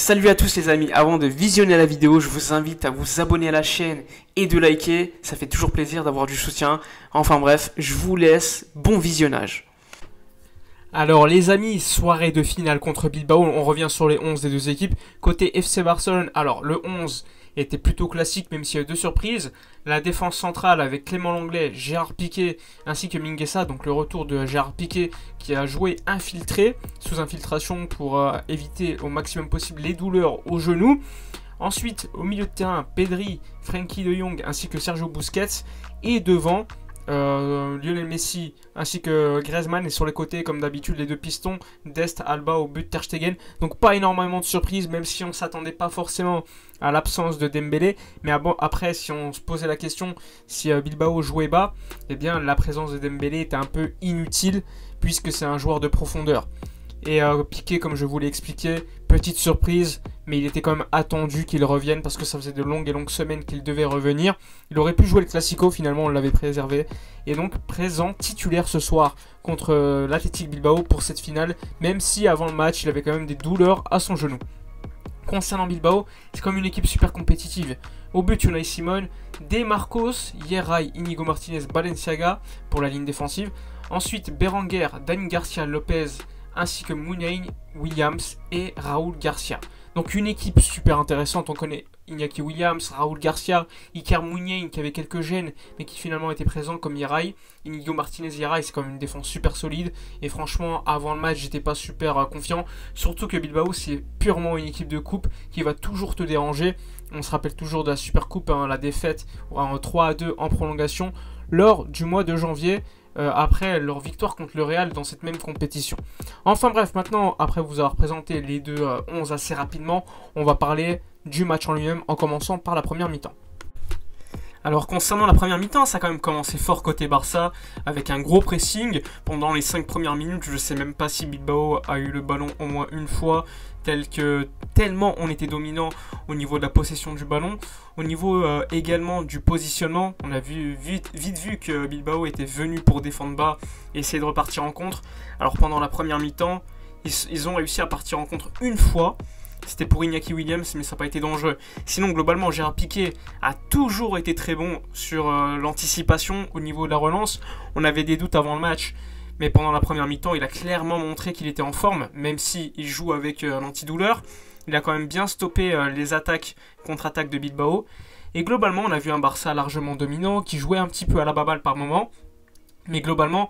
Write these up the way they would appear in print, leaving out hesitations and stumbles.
Salut à tous les amis, avant de visionner la vidéo, je vous invite à vous abonner à la chaîne et de liker, ça fait toujours plaisir d'avoir du soutien. Enfin bref, je vous laisse, bon visionnage. Alors les amis, soirée de finale contre Bilbao, on revient sur les 11 des deux équipes. Côté FC Barcelone, alors le 11 était plutôt classique même s'il y a eu deux surprises. La défense centrale avec Clément Lenglet, Gérard Piqué ainsi que Mingueza, donc le retour de Gérard Piqué qui a joué infiltré, sous infiltration pour éviter au maximum possible les douleurs au genou. Ensuite au milieu de terrain, Pedri, Frenkie de Jong ainsi que Sergio Busquets et devant Lionel Messi ainsi que Griezmann, et sur les côtés comme d'habitude les deux pistons Dest, Alba au but, Ter Stegen. Donc pas énormément de surprises même si on ne s'attendait pas forcément à l'absence de Dembélé, mais après si on se posait la question si Bilbao jouait bas, eh bien la présence de Dembélé était un peu inutile puisque c'est un joueur de profondeur. Et Piqué, comme je vous l'ai expliqué, petite surprise, mais il était quand même attendu qu'il revienne parce que ça faisait de longues et longues semaines qu'il devait revenir. Il aurait pu jouer le Classico, finalement on l'avait préservé. Et donc présent titulaire ce soir contre l'Athletic Bilbao pour cette finale, même si avant le match il avait quand même des douleurs à son genou. Concernant Bilbao, c'est comme une équipe super compétitive. Au but, Unai Simon, De Marcos, Yeray, Inigo Martinez, Balenciaga pour la ligne défensive. Ensuite, Berenguer, Dani Garcia Lopez, ainsi que Muniain, Williams et Raúl Garcia. Donc une équipe super intéressante, on connaît Iñaki Williams, Raúl Garcia, Iker Muniain qui avait quelques gênes mais qui finalement était présent comme Yeray. Inigo Martinez Yeray, c'est quand même une défense super solide et franchement avant le match j'étais pas super confiant, surtout que Bilbao c'est purement une équipe de coupe qui va toujours te déranger. On se rappelle toujours de la super coupe, la défaite en 3-2 en prolongation lors du mois de janvier. Après leur victoire contre le Real dans cette même compétition. Enfin bref, maintenant, après vous avoir présenté les deux 11 assez rapidement, on va parler du match en lui-même en commençant par la première mi-temps. Alors concernant la première mi-temps, ça a quand même commencé fort côté Barça avec un gros pressing. Pendant les 5 premières minutes, je ne sais même pas si Bilbao a eu le ballon au moins une fois, tellement on était dominant au niveau de la possession du ballon. Au niveau également du positionnement, on a vite vu que Bilbao était venu pour défendre bas et essayer de repartir en contre. Alors pendant la première mi-temps, ils ont réussi à partir en contre une fois. C'était pour Iñaki Williams, mais ça n'a pas été dangereux. Sinon, globalement, Gérard Piqué a toujours été très bon sur l'anticipation au niveau de la relance. On avait des doutes avant le match, mais pendant la première mi-temps, il a clairement montré qu'il était en forme, même s'il joue avec un antidouleur. Il a quand même bien stoppé les attaques, contre-attaques de Bilbao. Et globalement, on a vu un Barça largement dominant, qui jouait un petit peu à la baballe par moment. Mais globalement,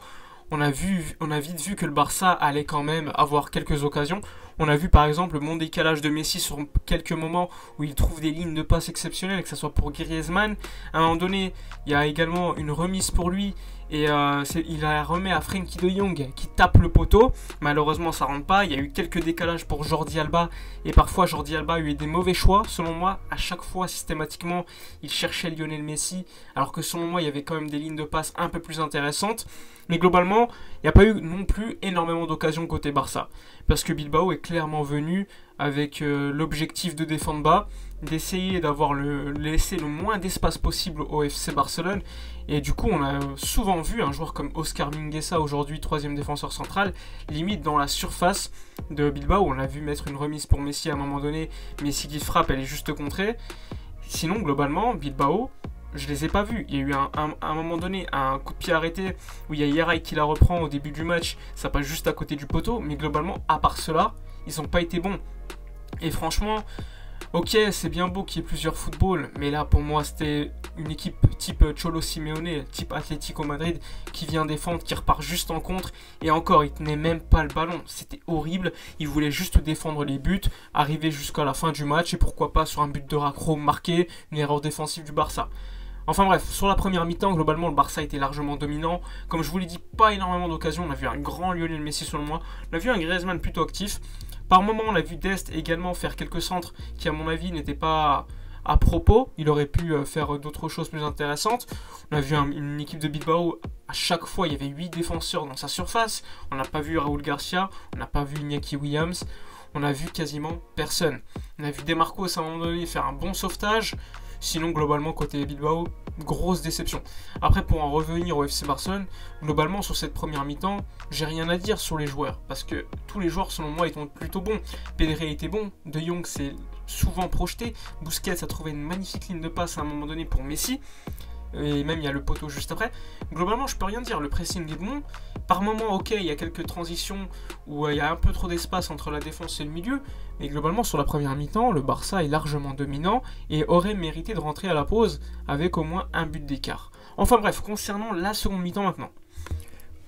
on a vite vu que le Barça allait quand même avoir quelques occasions. On a vu par exemple le bon décalage de Messi sur quelques moments où il trouve des lignes de passe exceptionnelles, que ce soit pour Griezmann. À un moment donné, il y a également une remise pour lui et il la remet à Frenkie de Jong qui tape le poteau. Malheureusement, ça rentre pas. Il y a eu quelques décalages pour Jordi Alba et parfois Jordi Alba a eu des mauvais choix. Selon moi, à chaque fois, systématiquement, il cherchait Lionel Messi alors que selon moi, il y avait quand même des lignes de passe un peu plus intéressantes. Mais globalement, il n'y a pas eu non plus énormément d'occasions côté Barça. Parce que Bilbao est clairement venu avec l'objectif de défendre bas, d'essayer d'avoir laisser le moins d'espace possible au FC Barcelone. Et du coup, on a souvent vu un joueur comme Oscar Mingueza, aujourd'hui 3e défenseur central, limite dans la surface de Bilbao. On l'a vu mettre une remise pour Messi à un moment donné. Messi qui frappe, elle est juste contrée. Sinon, globalement, Bilbao, je les ai pas vus. Il y a eu à un moment donné un coup de pied arrêté où il y a Yeray qui la reprend au début du match. Ça passe juste à côté du poteau. Mais globalement, à part cela, ils n'ont pas été bons. Et franchement, ok, c'est bien beau qu'il y ait plusieurs footballs. Mais là, pour moi, c'était une équipe type Cholo Simeone, type Atlético Madrid, qui vient défendre, qui repart juste en contre. Et encore, il tenait même pas le ballon. C'était horrible. Il voulait juste défendre les buts, arriver jusqu'à la fin du match. Et pourquoi pas sur un but de raccro marqué, une erreur défensive du Barça. Enfin bref, sur la première mi-temps, globalement, le Barça était largement dominant. Comme je vous l'ai dit, pas énormément d'occasions. On a vu un grand Lionel Messi selon moi. On a vu un Griezmann plutôt actif. Par moment, on a vu Dest également faire quelques centres qui, à mon avis, n'étaient pas à propos. Il aurait pu faire d'autres choses plus intéressantes. On a vu une équipe de Bilbao, à chaque fois, il y avait 8 défenseurs dans sa surface. On n'a pas vu Raúl Garcia, on n'a pas vu Iñaki Williams. On a vu quasiment personne. On a vu De Marcos à un moment donné faire un bon sauvetage. Sinon, globalement, côté Bilbao, grosse déception. Après, pour en revenir au FC Barcelone, globalement, sur cette première mi-temps, j'ai rien à dire sur les joueurs. Parce que tous les joueurs, selon moi, étaient plutôt bons. Pedri était bon, De Jong s'est souvent projeté, Busquets a trouvé une magnifique ligne de passe à un moment donné pour Messi. Et même il y a le poteau juste après. Globalement, je peux rien dire, le pressing est bon. Par moment, ok, il y a quelques transitions où il y a un peu trop d'espace entre la défense et le milieu. Mais globalement, sur la première mi-temps, le Barça est largement dominant et aurait mérité de rentrer à la pause avec au moins un but d'écart. Enfin bref, concernant la seconde mi-temps maintenant.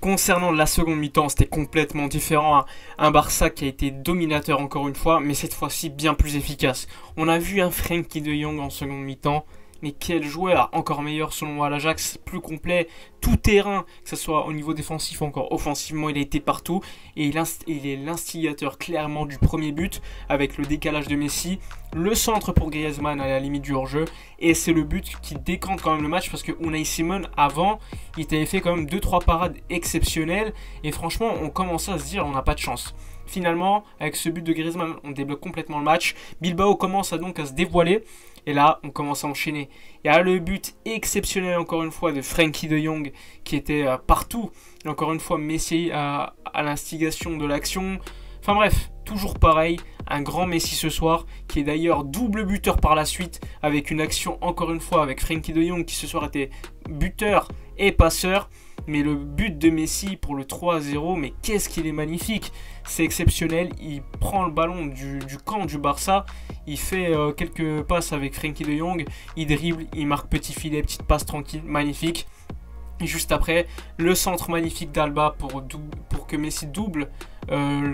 Concernant la seconde mi-temps, c'était complètement différent. Un Barça qui a été dominateur encore une fois, mais cette fois-ci bien plus efficace. On a vu un Frenkie de Jong en seconde mi-temps. Mais quel joueur, encore meilleur selon moi à l'Ajax, plus complet, tout terrain, que ce soit au niveau défensif ou encore offensivement, il a été partout. Et il est l'instigateur clairement du premier but, avec le décalage de Messi, le centre pour Griezmann à la limite du hors-jeu. Et c'est le but qui décante quand même le match, parce que Unai Simon, avant, il t'avait fait quand même 2-3 parades exceptionnelles. Et franchement, on commençait à se dire, on n'a pas de chance. Finalement, avec ce but de Griezmann, on débloque complètement le match. Bilbao commence donc à se dévoiler. Et là, on commence à enchaîner. Il y a le but exceptionnel, encore une fois, de Frenkie de Jong, qui était partout. Et encore une fois, Messi à l'instigation de l'action. Enfin bref, toujours pareil. Un grand Messi ce soir, qui est d'ailleurs double buteur par la suite, avec une action, encore une fois, avec Frenkie de Jong, qui ce soir était buteur et passeur. Mais le but de Messi pour le 3-0, mais qu'est-ce qu'il est magnifique. C'est exceptionnel, il prend le ballon du camp du Barça, il fait quelques passes avec Frenkie de Jong, il dribble, il marque petit filet, petite passe tranquille, magnifique. Et juste après, le centre magnifique d'Alba pour que Messi double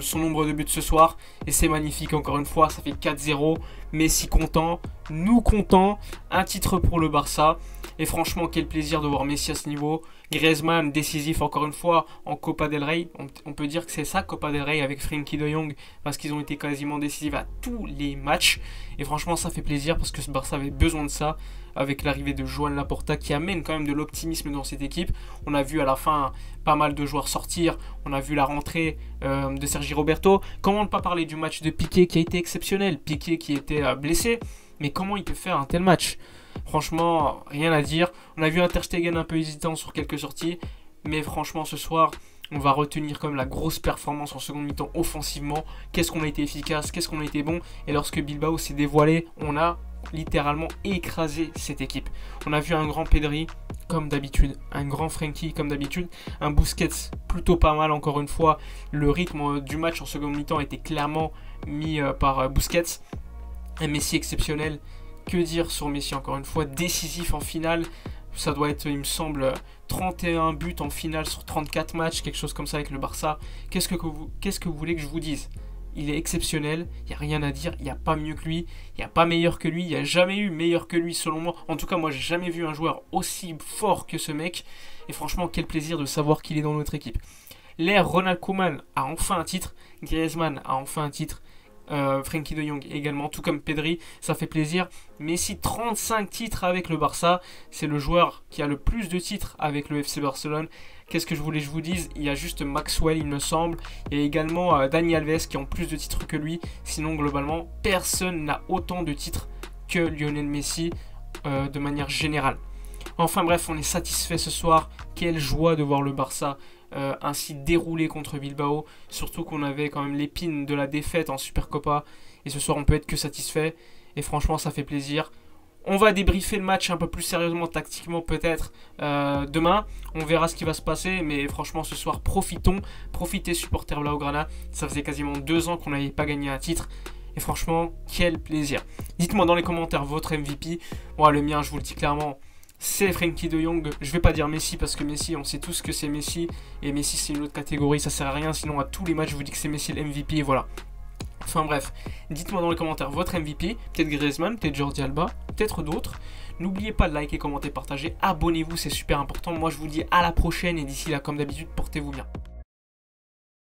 son nombre de buts ce soir. Et c'est magnifique encore une fois, ça fait 4-0. Messi content, nous contents, un titre pour le Barça. Et franchement, quel plaisir de voir Messi à ce niveau. Griezmann décisif encore une fois en Copa del Rey. On peut dire que c'est ça Copa del Rey avec Frenkie de Jong, parce qu'ils ont été quasiment décisifs à tous les matchs. Et franchement, ça fait plaisir parce que ce Barça avait besoin de ça, avec l'arrivée de Joan Laporta qui amène quand même de l'optimisme dans cette équipe. On a vu à la fin pas mal de joueurs sortir. On a vu la rentrée de Sergi Roberto. Comment ne pas parler du match de Piqué qui a été exceptionnel. Piqué qui était blessé. Mais comment il peut faire un tel match ? Franchement, rien à dire. On a vu un Ter Stegen un peu hésitant sur quelques sorties. Mais franchement, ce soir, on va retenir comme la grosse performance en seconde mi-temps offensivement. Qu'est-ce qu'on a été efficace, qu'est-ce qu'on a été bon. Et lorsque Bilbao s'est dévoilé, on a littéralement écrasé cette équipe. On a vu un grand Pedri comme d'habitude, un grand Frenkie comme d'habitude, un Busquets plutôt pas mal encore une fois. Le rythme du match en seconde mi-temps était clairement mis par Busquets. Un Messi exceptionnel. Que dire sur Messi encore une fois, décisif en finale. Ça doit être, il me semble, 31 buts en finale sur 34 matchs, quelque chose comme ça avec le Barça. Qu'est-ce que vous voulez que je vous dise ? Il est exceptionnel, il n'y a rien à dire, il n'y a pas mieux que lui, il n'y a pas meilleur que lui, il n'y a jamais eu meilleur que lui selon moi. En tout cas, moi, j'ai jamais vu un joueur aussi fort que ce mec. Et franchement, quel plaisir de savoir qu'il est dans notre équipe. L'ère Ronald Koeman a enfin un titre, Griezmann a enfin un titre. Frenkie de Jong également, tout comme Pedri, ça fait plaisir. Messi 35 titres avec le Barça, c'est le joueur qui a le plus de titres avec le FC Barcelone. Qu'est-ce que je voulais que je vous dise ? Il y a juste Maxwell, il me semble. Il y a également Dani Alves qui ont plus de titres que lui. Sinon, globalement, personne n'a autant de titres que Lionel Messi de manière générale. Enfin bref, on est satisfait ce soir. Quelle joie de voir le Barça ainsi déroulé contre Bilbao. Surtout qu'on avait quand même l'épine de la défaite en Supercopa. Et ce soir, on peut être que satisfait. Et franchement, ça fait plaisir. On va débriefer le match un peu plus sérieusement, tactiquement peut-être demain. On verra ce qui va se passer. Mais franchement, ce soir, profitez supporters Blaugrana. Ça faisait quasiment 2 ans qu'on n'avait pas gagné un titre. Et franchement, quel plaisir. Dites-moi dans les commentaires votre MVP. Moi, le mien, je vous le dis clairement, c'est Frenkie de Jong. Je vais pas dire Messi parce que Messi, on sait tous que c'est Messi. Et Messi, c'est une autre catégorie, ça sert à rien. Sinon, à tous les matchs, je vous dis que c'est Messi le MVP et voilà. Enfin bref, dites-moi dans les commentaires votre MVP. Peut-être Griezmann, peut-être Jordi Alba, peut-être d'autres. N'oubliez pas de liker, commenter, partager. Abonnez-vous, c'est super important. Moi, je vous dis à la prochaine et d'ici là, comme d'habitude, portez-vous bien.